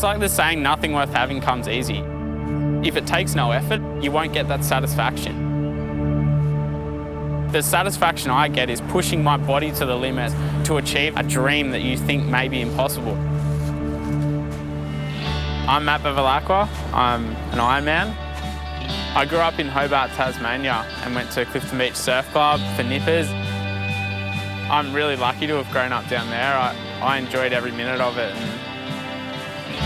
It's like the saying, nothing worth having comes easy. If it takes no effort, you won't get that satisfaction. The satisfaction I get is pushing my body to the limit to achieve a dream that you think may be impossible. I'm Matt Bevilacqua. I'm an Ironman. I grew up in Hobart, Tasmania and went to Clifton Beach Surf Club for nippers. I'm really lucky to have grown up down there. I enjoyed every minute of it. And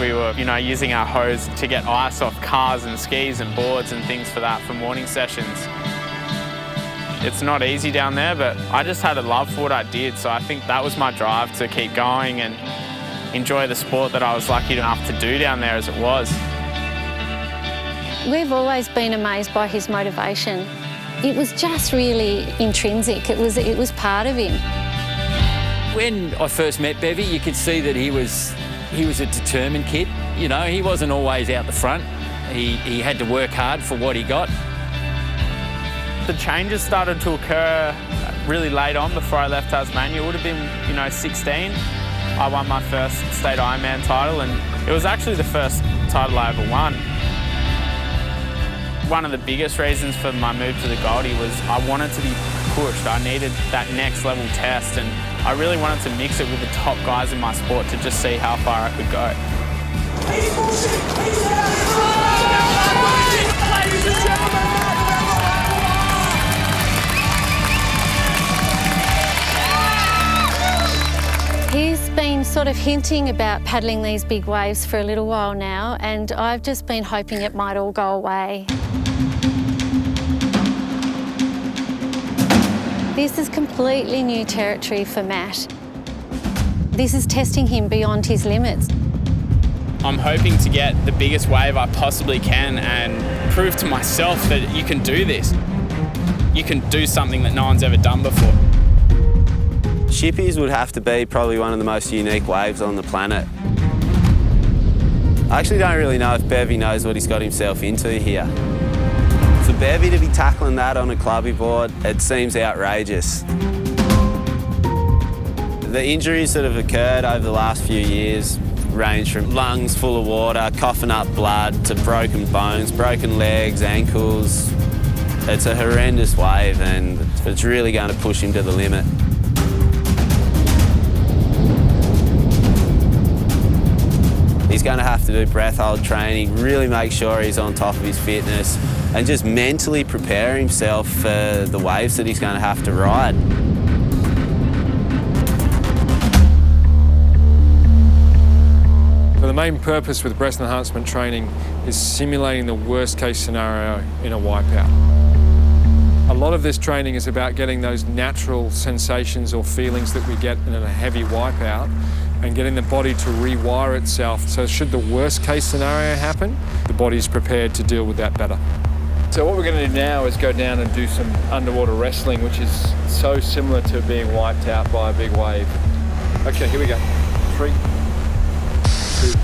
we were, using our hose to get ice off cars and skis and boards and things for that for morning sessions. It's not easy down there, but I just had a love for what I did, so I think that was my drive to keep going and enjoy the sport that I was lucky enough to do down there as it was. We've always been amazed by his motivation. It was just really intrinsic. It was part of him. When I first met Bevy, you could see that he was a determined kid. He wasn't always out the front. He had to work hard for what he got. The changes started to occur really late on before I left Tasmania. It would have been, 16. I won my first state Ironman title, and it was actually the first title I ever won. One of the biggest reasons for my move to the Goldie was I wanted to be pushed. I needed that next level test, and I really wanted to mix it with the top guys in my sport to just see how far I could go. Ladies and gentlemen, He's been sort of hinting about paddling these big waves for a little while now, and I've just been hoping it might all go away. This is completely new territory for Matt. This is testing him beyond his limits. I'm hoping to get the biggest wave I possibly can and prove to myself that you can do this. You can do something that no one's ever done before. Shippies would have to be probably one of the most unique waves on the planet. I actually don't really know if Bevy knows what he's got himself into here. For Bevy to be tackling that on a clubby board, it seems outrageous. The injuries that have occurred over the last few years range from lungs full of water, coughing up blood, to broken bones, broken legs, ankles. It's a horrendous wave, and it's really going to push him to the limit. He's going to have to do breath hold training, really make sure he's on top of his fitness and just mentally prepare himself for the waves that he's going to have to ride. So the main purpose with breath enhancement training is simulating the worst case scenario in a wipeout. A lot of this training is about getting those natural sensations or feelings that we get in a heavy wipeout and getting the body to rewire itself. So should the worst case scenario happen, the body's prepared to deal with that better. So what we're going to do now is go down and do some underwater wrestling, which is so similar to being wiped out by a big wave. Okay, here we go. 3, 2.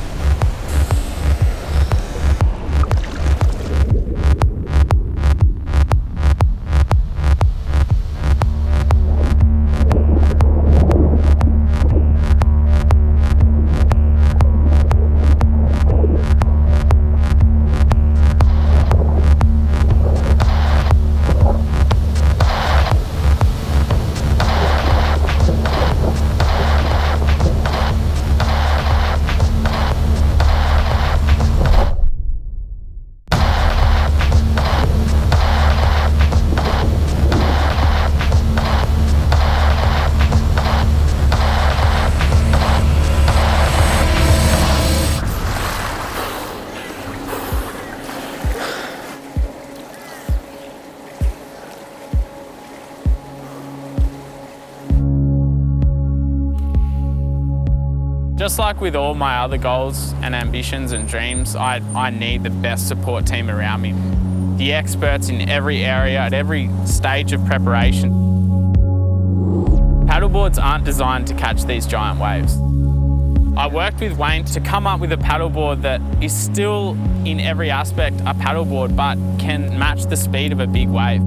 Just like with all my other goals and ambitions and dreams, I need the best support team around me. The experts in every area, at every stage of preparation. Paddleboards aren't designed to catch these giant waves. I worked with Wayne to come up with a paddleboard that is still, in every aspect, a paddleboard, but can match the speed of a big wave.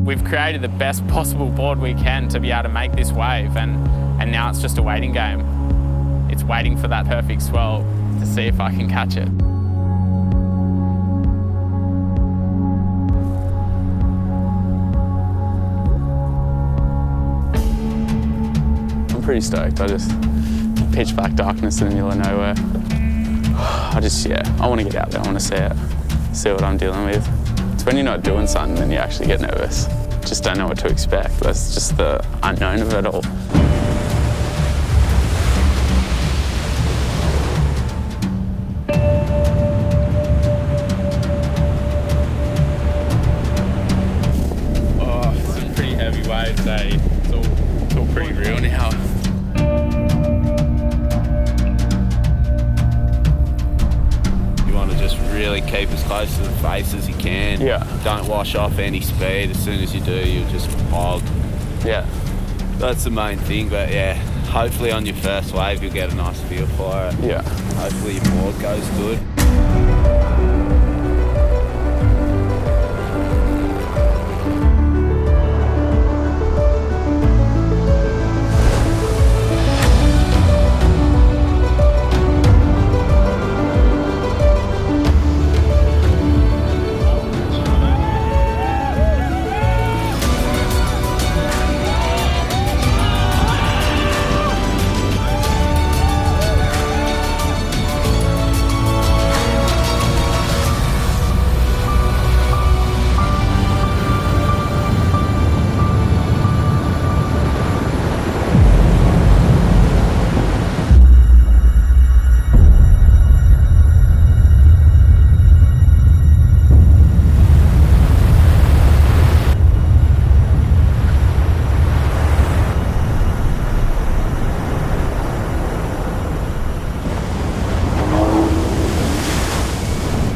We've created the best possible board we can to be able to make this wave, and now it's just a waiting game. it's waiting for that perfect swell to see if I can catch it. I'm pretty stoked. I just pitch black darkness in the middle of nowhere. I want to get out there. I want to see what I'm dealing with. It's when you're not doing something then you actually get nervous. Just don't know what to expect. That's just the unknown of it all. Oh, some pretty heavy waves, eh? It's all pretty real now. Really keep as close to the face as you can. Yeah. Don't wash off any speed. As soon as you do, you'll just hog. Yeah. That's the main thing, but yeah, hopefully on your first wave you'll get a nice feel for it. Yeah. Hopefully your board goes good.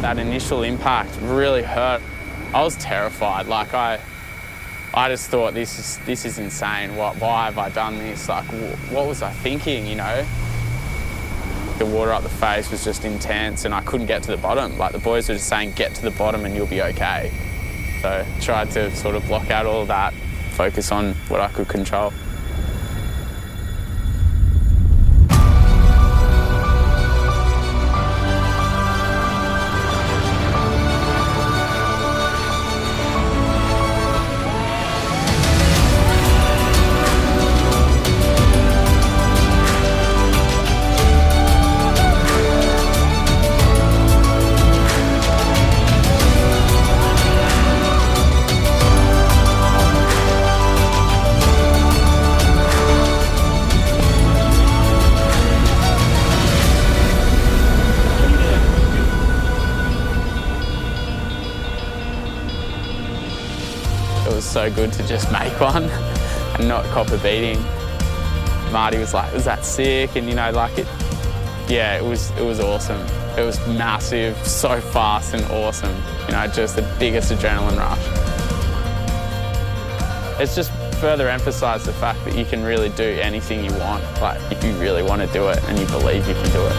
That initial impact really hurt. I was terrified. Like I just thought this is insane. Why have I done this? Like what was I thinking? You know, the water up the face was just intense, and I couldn't get to the bottom. Like the boys were just saying, get to the bottom and you'll be okay. So I tried to sort of block out all of that, focus on what I could control. It was so good to just make one and not cop a beating. Marty was like, was that sick? And you know, like it was awesome. It was massive, so fast and awesome. You know, just the biggest adrenaline rush. It's just further emphasised the fact that you can really do anything you want. Like if you really want to do it and you believe you can do it.